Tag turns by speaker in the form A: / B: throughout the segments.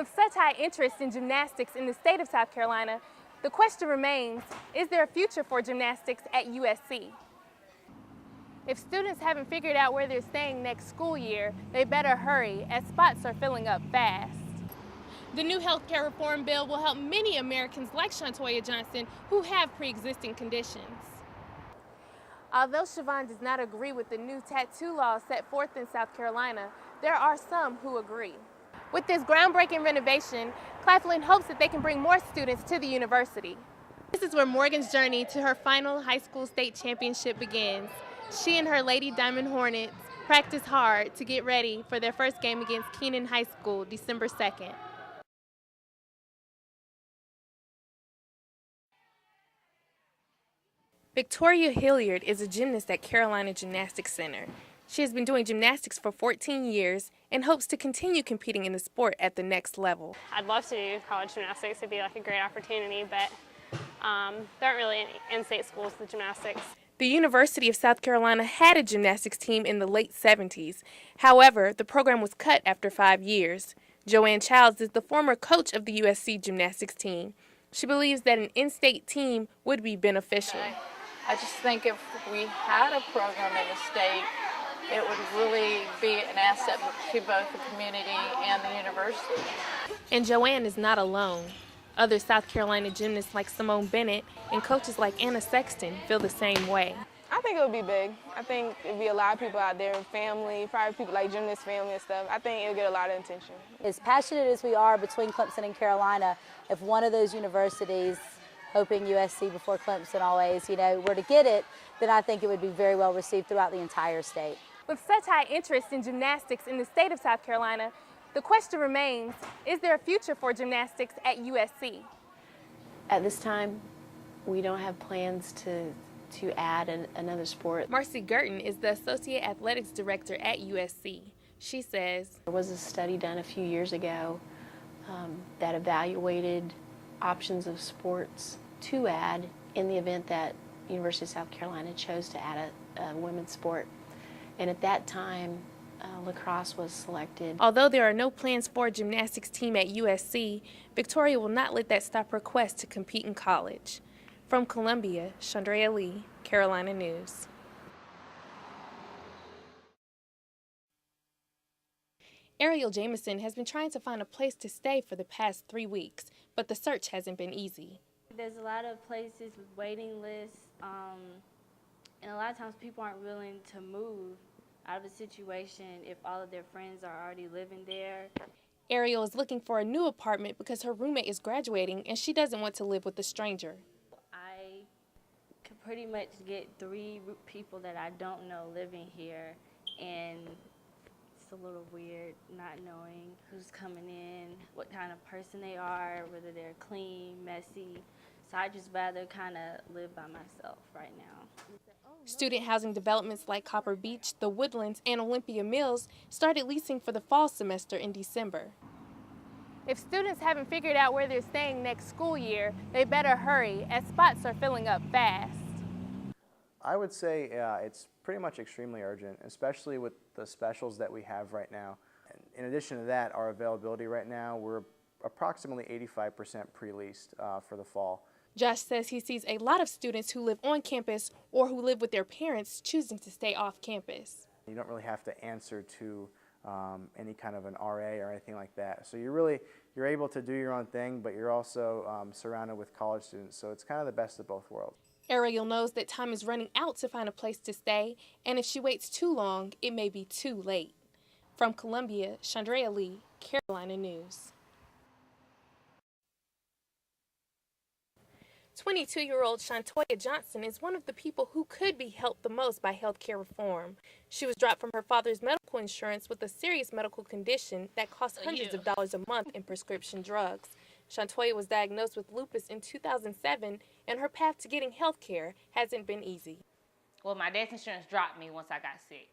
A: With such high interest in gymnastics in the state of South Carolina, the question remains, is there a future for gymnastics at USC? If students haven't figured out where they're staying next school year, they better hurry, as spots are filling up fast. The new healthcare reform bill will help many Americans like Chaundrea Johnson who have pre-existing conditions. Although Siobhan does not agree with the new tattoo laws set forth in South Carolina, there are some who agree. With this groundbreaking renovation, Claflin hopes that they can bring more students to the university. This is where Morgan's journey to her final high school state championship begins. She and her Lady Diamond Hornets practice hard to get ready for their first game against Keenan High School, December 2nd. Victoria Hilliard is a gymnast at Carolina Gymnastics Center. She has been doing gymnastics for 14 years and hopes to continue competing in the sport at the next level.
B: I'd love to do college gymnastics. It'd be like a great opportunity, but there aren't really any in-state schools with gymnastics.
A: The University of South Carolina had a gymnastics team in the late 70s. However, the program was cut after 5 years. Joanne Childs is the former coach of the USC gymnastics team. She believes that an in-state team would be beneficial.
C: I just think if we had a program in the state, it would really be an asset to both the community and the university.
A: And Joanne is not alone. Other South Carolina gymnasts like Simone Bennett and coaches like Anna Sexton feel the same way.
D: I think it would be big. I think it'd be a lot of people out there, family, probably people like gymnast family and stuff. I think it'll get a lot of attention.
E: As passionate as we are between Clemson and Carolina, if one of those universities, hoping USC before Clemson always, were to get it, then I think it would be very well received throughout the entire state.
A: With such high interest in gymnastics in the state of South Carolina, the question remains, is there a future for gymnastics at USC?
F: At this time, we don't have plans to add another sport.
A: Marcy Gurton is the Associate Athletics Director at USC. She says,
F: there was a study done a few years ago that evaluated options of sports to add in the event that University of South Carolina chose to add a women's sport. And at that time, lacrosse was selected.
A: Although there are no plans for a gymnastics team at USC, Victoria will not let that stop her quest to compete in college. From Columbia, Chaundrea Lee, Carolina News. Ariel Jamison has been trying to find a place to stay for the past 3 weeks, but the search hasn't been easy.
G: There's a lot of places with waiting lists, and a lot of times people aren't willing to move out of a situation if all of their friends are already living there.
A: Ariel is looking for a new apartment because her roommate is graduating and she doesn't want to live with a stranger.
G: I could pretty much get 3 people that I don't know living here, and it's a little weird not knowing who's coming in, what kind of person they are, whether they're clean, messy. So I just rather kind of live by myself right now.
A: Student housing developments like Copper Beach, The Woodlands, and Olympia Mills started leasing for the fall semester in December. If students haven't figured out where they're staying next school year, they better hurry, as spots are filling up fast.
H: I would say it's pretty much extremely urgent, especially with the specials that we have right now. In addition to that, our availability right now, we're approximately 85% pre-leased for the fall.
A: Josh says he sees a lot of students who live on campus or who live with their parents choosing to stay off campus.
H: You don't really have to answer to any kind of an RA or anything like that. So you're able to do your own thing, but you're also surrounded with college students. So it's kind of the best of both worlds.
A: Ariel knows that time is running out to find a place to stay, and if she waits too long, it may be too late. From Columbia, Chaundrea Lee, Carolina News. 22-year-old Chaundrea Johnson is one of the people who could be helped the most by health care reform. She was dropped from her father's medical insurance with a serious medical condition that costs hundreds of dollars a month in prescription drugs. Chaundrea was diagnosed with lupus in 2007, and her path to getting health care hasn't been easy.
I: Well, my dad's insurance dropped me once I got sick.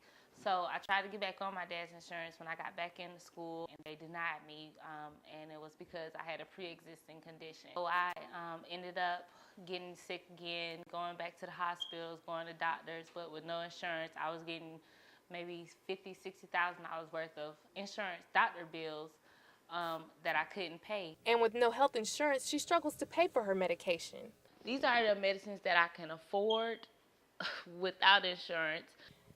I: So I tried to get back on my dad's insurance when I got back into school, and they denied me, and it was because I had a pre-existing condition. So I ended up getting sick again, going back to the hospitals, going to doctors, but with no insurance. I was getting maybe $50,000, $60,000 worth of insurance doctor bills that I couldn't pay.
A: And with no health insurance, she struggles to pay for her medication.
I: These are the medicines that I can afford without insurance.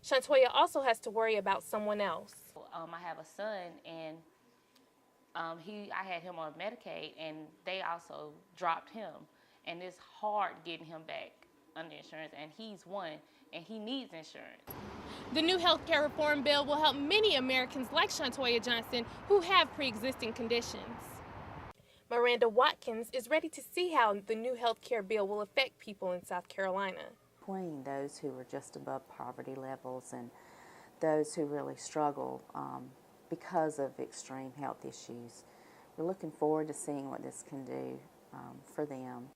A: Chaundrea also has to worry about someone else.
I: I have a son, and I had him on Medicaid, and they also dropped him. And it's hard getting him back under insurance, and he's one, and he needs insurance.
A: The new health care reform bill will help many Americans like Chaundrea Johnson who have pre-existing conditions. Miranda Watkins is ready to see how the new health care bill will affect people in South Carolina.
J: Between those who are just above poverty levels and those who really struggle because of extreme health issues, we're looking forward to seeing what this can do for them.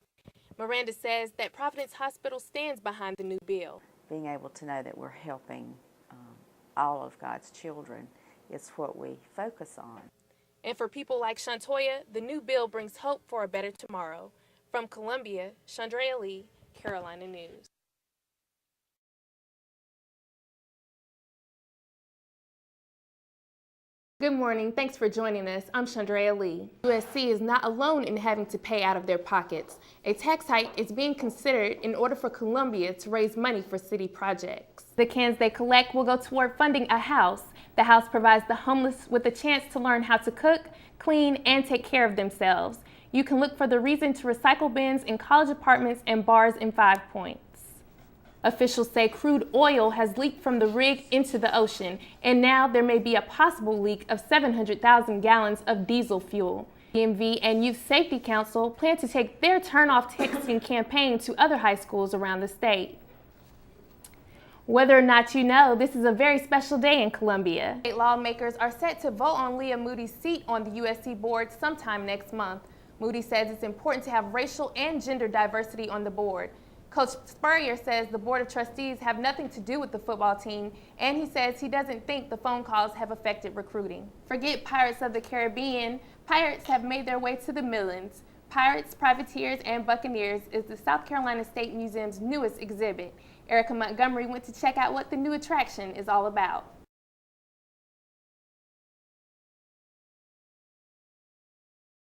A: Miranda says that Providence Hospital stands behind the new bill.
J: Being able to know that we're helping all of God's children is what we focus on.
A: And for people like Chaundrea, the new bill brings hope for a better tomorrow. From Columbia, Chaundrea Lee, Carolina News. Good morning. Thanks for joining us. I'm Chaundrea Lee. USC is not alone in having to pay out of their pockets. A tax hike is being considered in order for Columbia to raise money for city projects. The cans they collect will go toward funding a house. The house provides the homeless with a chance to learn how to cook, clean, and take care of themselves. You can look for the reason to recycle bins in college apartments and bars in 5 Points. Officials say crude oil has leaked from the rig into the ocean, and now there may be a possible leak of 700,000 gallons of diesel fuel. DMV and Youth Safety Council plan to take their turn-off texting campaign to other high schools around the state. Whether or not you know, this is a very special day in Columbia. State lawmakers are set to vote on Leah Moody's seat on the USC board sometime next month. Moody says it's important to have racial and gender diversity on the board. Coach Spurrier says the Board of Trustees have nothing to do with the football team, and he says he doesn't think the phone calls have affected recruiting. Forget Pirates of the Caribbean. Pirates have made their way to the Midlands. Pirates, Privateers, and Buccaneers is the South Carolina State Museum's newest exhibit. Erica Montgomery went to check out what the new attraction is all about.